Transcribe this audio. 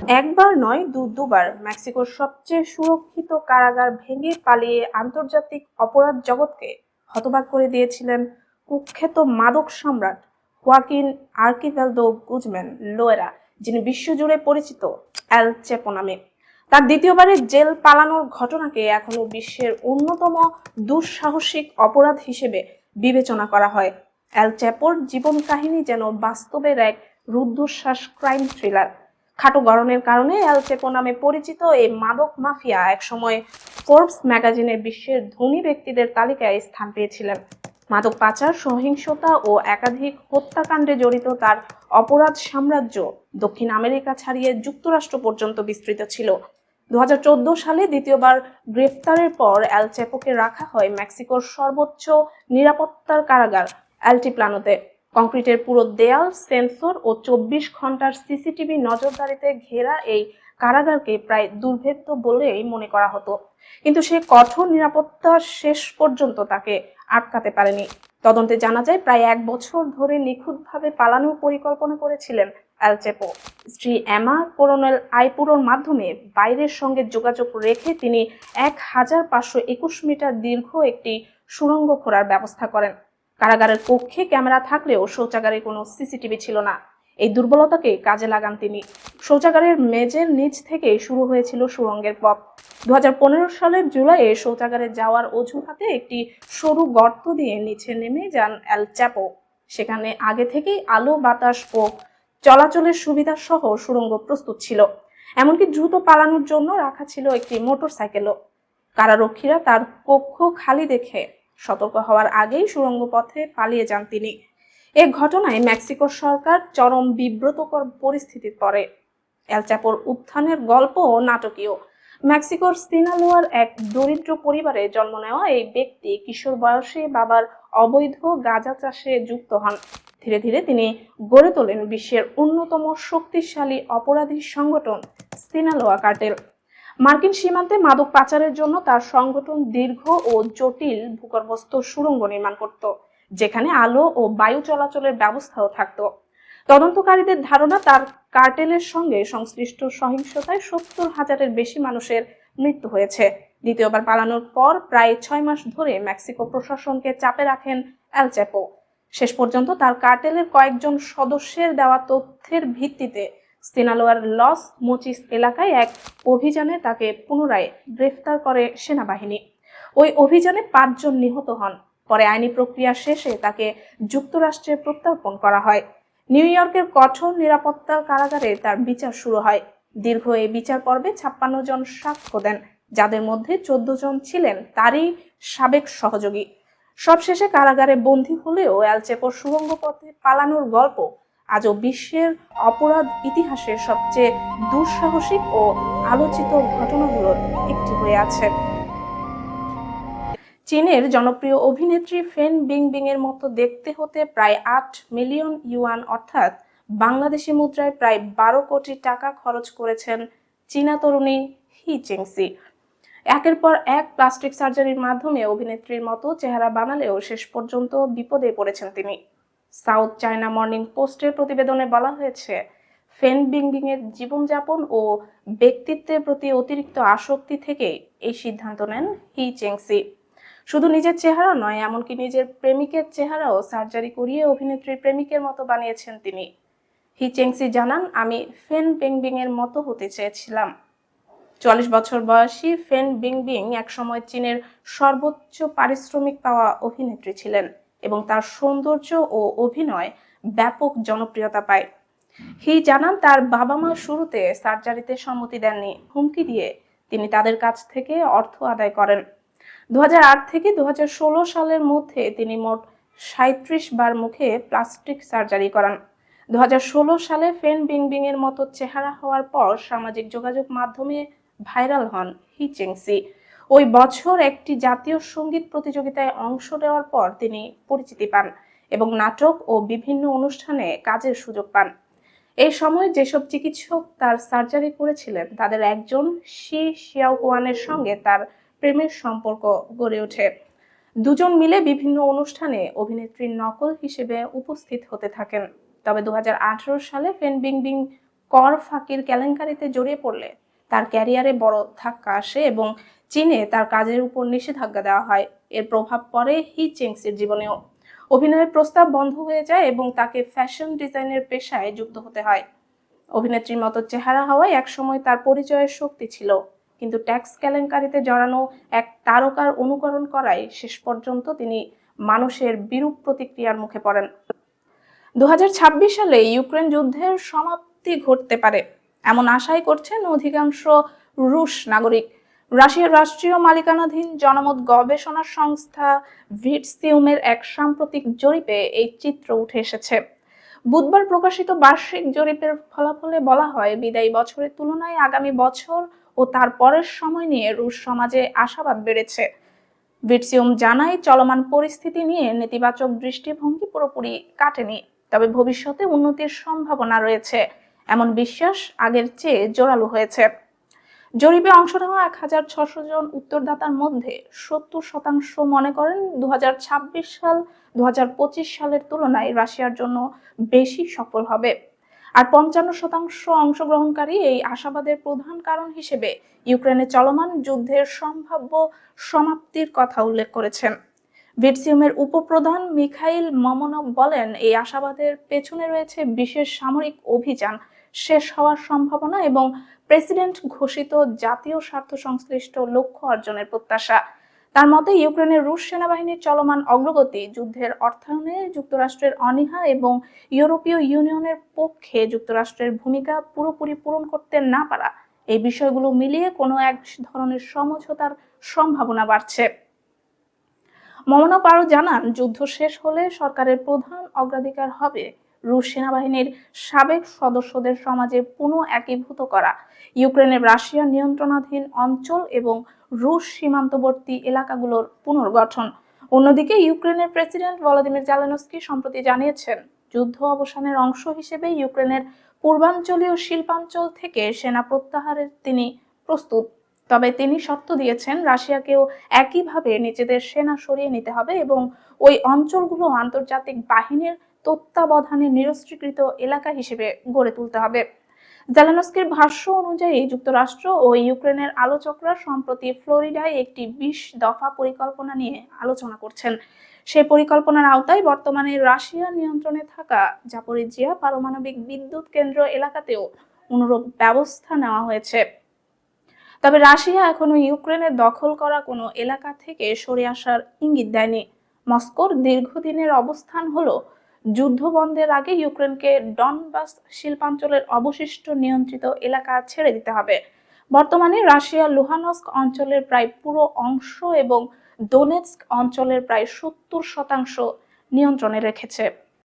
একবার নয় দুবার মেক্সিকোর সবচেয়ে সুরক্ষিত কারাগার ভেঙে পালিয়ে আন্তর্জাতিক অপরাধ জগৎকে হতবাক করে দিয়েছিলেন কুখ্যাত মাদক সম্রাট হোয়াকিন আর্কিভেলদো গুজম্যান লোয়েরা, যিনি বিশ্বজুড়ে পরিচিত এল চেপো নামে। তার দ্বিতীয়বারের জেল পালানোর ঘটনাকে এখনো বিশ্বের অন্যতম দুঃসাহসিক অপরাধ হিসেবে বিবেচনা করা হয়। এল চেপোর জীবন কাহিনী যেন বাস্তবের এক রুদ্ধশ্বাস ক্রাইম থ্রিলার। খাটো গড়নের কারণে এল চেপো নামে পরিচিত এই মাদক মাফিয়া একসময় ফোর্বস ম্যাগাজিনের বিশ্বের ধনী ব্যক্তিদের তালিকায় স্থান পেয়েছিলেন। মাদক পাচার, সহিংসতা ও একাধিক হত্যাকাণ্ডে জড়িত তার অপরাধ সাম্রাজ্য দক্ষিণ আমেরিকা ছাড়িয়ে যুক্তরাষ্ট্র পর্যন্ত বিস্তৃত ছিল। 2014 সালে দ্বিতীয়বার গ্রেফতারের পর এল চেপোকে রাখা হয় মেক্সিকোর সর্বোচ্চ নিরাপত্তার কারাগার অ্যালটিপ্লানোতে। কংক্রিটের পুরো দেয়াল, সেন্সর ও 24 ঘন্টার সিসিটিভি নজরদারিতে ঘেরা এই কারাগারকে প্রায় দুর্ভেদ্য বলেই মনে করা হতো। কিন্তু সে কঠোর নিরাপত্তা শেষ পর্যন্ত তাকে আটকাতে পারেনি। তদন্তে জানা যায় প্রায় 1 বছর ধরে নিখুঁতভাবে পালানোর পরিকল্পনা করেছিলেন এল চেপো। স্ত্রী এমা কোরোনেল আইপুরোর মাধ্যমে বাইরের সঙ্গে যোগাযোগ রেখে তিনি 1521 মিটার দীর্ঘ একটি সুড়ঙ্গ খোঁড়ার ব্যবস্থা করেন। কারাগারের কক্ষে ক্যামেরা থাকলেও শৌচাগারে কোনো সিসিটিভি ছিল না। এই দুর্বলতাকে কাজে লাগান তিনি। শৌচাগারের মেঝের নিচ থেকে শুরু হয়েছিল সুড়ঙ্গের পথ। 2015 সালের জুলাইয়ে শৌচাগারে যাওয়ার অজুহাতে একটি সরু গর্ত দিয়ে নিচে নেমে যান এল চেপো। সেখানে আগে থেকেই আলো, বাতাস ও চলাচলের সুবিধা সহ সুড়ঙ্গ প্রস্তুত ছিল। এমনকি দ্রুত পালানোর জন্য রাখা ছিল একটি মোটরসাইকেলও। কারারক্ষীরা তার কক্ষ খালি দেখে সতর্ক হওয়ার আগেই সুড়ঙ্গ পথে পালিয়ে যান তিনি। এ ঘটনায় মেক্সিকোর সরকার চরম বিব্রতকর পরিস্থিতিতে পড়ে। এল চেপোর উত্থানের গল্প নাটকীয়। মেক্সিকোর সিনালোয়ার এক দরিদ্র পরিবারে জন্ম নেওয়া এই ব্যক্তি কিশোর বয়সে বাবার অবৈধ গাঁজা চাষে যুক্ত হন। ধীরে ধীরে তিনি গড়ে তোলেন বিশ্বের অন্যতম শক্তিশালী অপরাধী সংগঠন সিনালোয়া কার্টেল। মার্কিন সীমান্তে মাদক পাচারের জন্য তার সংগঠন দীর্ঘ ও জটিল ভূগর্ভস্থ সুড়ঙ্গ নির্মাণ করত, যেখানে আলো ও বায়ু চলাচলের ব্যবস্থাও থাকত। তদন্তকারীদের ধারণা তার কার্টেলের সঙ্গে সংশ্লিষ্ট সহিংসতায় 70,000-এর বেশি মানুষের মৃত্যু হয়েছে। দ্বিতীয়বার পালানোর পর প্রায় 6 মাস ধরে মেক্সিকো প্রশাসনকে চাপে রাখেন এল চেপো। শেষ পর্যন্ত তার কার্টেলের কয়েকজন সদস্যের দেওয়া তথ্যের ভিত্তিতে সিনালোয়ার লস মোচিস এলাকায় এক অভিযানে তাকে পুনরায় গ্রেফতার করে সেনাবাহিনী। ওই অভিযানে 5 জন নিহত হন। পরে আইনি প্রক্রিয়া শেষে তাকে যুক্তরাষ্ট্রে প্রত্যর্পণ করা হয়। নিউ ইয়র্কের কঠোর নিরাপত্তার কারাগারে তার বিচার শুরু হয়। দীর্ঘ এই বিচার পর্বে 56 জন সাক্ষ্য দেন, যাদের মধ্যে 14 জন ছিলেন তারই সাবেক সহযোগী। সবশেষে কারাগারে বন্দী হলেও এল চেপোর সুড়ঙ্গ পথে পালানোর গল্প আজও বিশ্বের অপরাধ ইতিহাসের সবচেয়ে দুঃসাহসিক ও আলোচিত ঘটনাগুলোর একটি হয়ে আছে। চীনের জনপ্রিয় অভিনেত্রী ফেন বিংবিং এর মতো দেখতে হতে প্রায় 8 মিলিয়ন ইউয়ান অর্থাৎ বাংলাদেশি মুদ্রায় প্রায় 12 কোটি টাকা খরচ করেছেন চীনা তরুণী হি চেংসি। একের পর এক প্লাস্টিক সার্জারির মাধ্যমে অভিনেত্রীর মতো চেহারা বানালেও শেষ পর্যন্ত বিপদে পড়েছেন তিনি। সাউথ চায়না মর্নিং পোস্টের প্রতিবেদনে বলা হয়েছে, ফেন বিংবিং এর জীবনযাপন ও ব্যক্তিত্বের প্রতি অতিরিক্ত আসক্তি থেকে এই সিদ্ধান্ত নেন হি চেংসি। শুধু নিজের চেহারা নয়, এমনকি নিজের প্রেমিকের চেহারাও সার্জারি করিয়ে অভিনেত্রীর প্রেমিকের মতো বানিয়েছেন তিনি। হি চেংসি জানান, আমি ফেন বিংবিং এর মতো হতে চেয়েছিলাম। 44 বছর বয়সী ফেন বিংবিং একসময় চীনের সর্বোচ্চ পারিশ্রমিক পাওয়া অভিনেত্রী ছিলেন এবং তার সৌন্দর্য ও অভিনয় ব্যাপক জনপ্রিয়তা পায়। হি জানান, তার বাবা মা শুরুতে সার্জারিতে সম্মতি দেননি, হুমকি দিয়ে তিনি তাদের কাছ থেকে অর্থ আদায় করেন। 2008 থেকে 2016 সালের মধ্যে তিনি মোট 37 বার মুখে প্লাস্টিক সার্জারি করান। 2016 সালে ফেন বিংবিং এর মতো চেহারা হওয়ার পর সামাজিক যোগাযোগ মাধ্যমে ভাইরাল হন হি চেংসি। ওই বছর একটি জাতীয় সঙ্গীত প্রতিযোগিতায় অংশ নেওয়ার পর তিনি পরিচিতি পান এবং নাটক ও বিভিন্ন অনুষ্ঠানে কাজের সুযোগ পান। এই সময় যেসব চিকিৎসক তার সার্জারি করেছিলেন তাদের একজন শি শিয়াওকোয়ানের সঙ্গে তার প্রেমের সম্পর্ক গড়ে ওঠে। দুজন মিলে বিভিন্ন অনুষ্ঠানে অভিনেত্রীর নকল হিসেবে উপস্থিত হতে থাকেন। তবে 2018 সালে ফেন বিংবিং কর ফাঁকির কেলেঙ্কারিতে জড়িয়ে পড়লে তার ক্যারিয়ারে বড় ধাক্কা আসে এবং চীনে তার কাজের উপর নিষেধাজ্ঞা দেওয়া হয়। এর প্রভাব পড়ে হি চেংসির জীবনেও। অভিনয়ের প্রস্তাব বন্ধ হয়ে যায় এবং তাকে ফ্যাশন ডিজাইনের পেশায় যুক্ত হতে হয়। অভিনেত্রীর মতো চেহারা হওয়ায় একসময় তার পরিচয়ের শক্তি ছিল, কিন্তু ট্যাক্স কেলেঙ্কারিতে জড়ানো এক তারকার অনুকরণ করায় শেষ পর্যন্ত তিনি মানুষের বিরূপ প্রতিক্রিয়ার মুখে পড়েন। 2026 সালে ইউক্রেন যুদ্ধের সমাপ্তি ঘটতে পারে এমন আশাই করছেন অধিকাংশ রুশ নাগরিক। রাশিয়ার রাষ্ট্রীয় মালিকানাধীন জনমত গবেষণা সংস্থা ভিটসিউমের এক সাম্প্রতিক জরিপে এই চিত্র উঠে এসেছে। বুধবার প্রকাশিত বার্ষিক জরিপের ফলাফলে বলা হয়, বিদায়ী বছরের তুলনায় আগামী বছর ও তার পরের সময় নিয়ে রুশ সমাজে আশাবাদ বেড়েছে। ভিটসিউম জানায়, চলমান পরিস্থিতি নিয়ে নেতিবাচক দৃষ্টিভঙ্গি পুরোপুরি কাটেনি, তবে ভবিষ্যতে উন্নতির সম্ভাবনা রয়েছে এমন বিশ্বাস আগের চেয়ে জোরালো হয়েছে। জরিপে অংশ নেওয়া 1600 জন উত্তরদাতার মধ্যে 70% মনে করেন 2026 সাল 2025 সালের তুলনায় রাশিয়ার জন্য বেশি সফল হবে। আর 55% অংশগ্রহণকারী এই আশাবাদের প্রধান কারণ হিসেবে ইউক্রেনে চলমান যুদ্ধের সম্ভাব্য সমাপ্তির কথা উল্লেখ করেছেন। ভিটসিউমের উপপ্রধান মিখাইল মমনভ বলেন, এই আশাবাদের পেছনে রয়েছে বিশেষ সামরিক অভিযান শেষ হওয়ার সম্ভাবনা এবং প্রেসিডেন্ট ঘোষিত জাতীয় স্বার্থ সংশ্লিষ্ট লক্ষ্য অর্জনের প্রত্যাশা। তার মতে, ইউক্রেনের রুশ সেনাবাহিনীর চলমান অগ্রগতি, যুদ্ধের অর্থায়নে যুক্তরাষ্ট্রের অনীহা এবং ইউরোপীয় ইউনিয়নের পক্ষে যুক্তরাষ্ট্রের ভূমিকা পুরোপুরি পূরণ করতে না পারা, এই বিষয়গুলো মিলিয়ে কোনো এক ধরনের সমঝোতার সম্ভাবনা বাড়ছে। মমনভ আরও জানান, যুদ্ধ শেষ হলে সরকারের প্রধান অগ্রাধিকার হবে রুশ সেনাবাহিনীর সাবেক সদস্যদের সমাজে পুনঃ একীভূত করা, ইউক্রেনের রাশিয়া নিয়ন্ত্রণাধীন অঞ্চল এবং রুশ সীমান্তবর্তী এলাকাগুলোর পুনর্গঠন। অন্যদিকে ইউক্রেনের প্রেসিডেন্ট ভলোদিমির জেলেনস্কি সম্প্রতি জানিয়েছেন, যুদ্ধ অবসানের অংশ হিসেবে ইউক্রেনের পূর্বাঞ্চলীয় শিল্পাঞ্চল থেকে সেনা প্রত্যাহারের তিনি প্রস্তুত। তবে তিনি শর্ত দিয়েছেন, রাশিয়াকেও একইভাবে নিজেদের সেনা সরিয়ে নিতে হবে এবং ওই অঞ্চলগুলো আন্তর্জাতিক বাহিনীর তত্ত্বাবধানে নিরস্ত্রীকৃত এলাকা হিসেবে গড়ে তুলতে হবে। জেলেনস্কির ভাষ্য অনুযায়ী, যুক্তরাষ্ট্র ও ইউক্রেনের আলোচকরা সম্প্রতি ফ্লোরিডায় একটি 20 দফা পরিকল্পনা নিয়ে আলোচনা করছেন। সেই পরিকল্পনার আওতায় বর্তমানে রাশিয়া নিয়ন্ত্রণে থাকা জাপোরিজিয়া পারমাণবিক বিদ্যুৎ কেন্দ্র এলাকাতেও অনুরূপ ব্যবস্থা নেওয়া হয়েছে। তবে রাশিয়া এখনো ইউক্রেনের দখল করা কোনো এলাকা থেকে সরে আসার ইঙ্গিত দেয়নি। মস্কোর দীর্ঘদিনের অবস্থান হলো, যুদ্ধ বন্ধের আগে ইউক্রেনকে ডনবাস শিল্পাঞ্চলের অবশিষ্ট নিয়ন্ত্রিত এলাকা ছেড়ে দিতে হবে। বর্তমানে রাশিয়া লুহানস্ক অঞ্চলের প্রায় পুরো অংশ এবং দোনেৎস্ক অঞ্চলের প্রায় 70% নিয়ন্ত্রণে রেখেছে।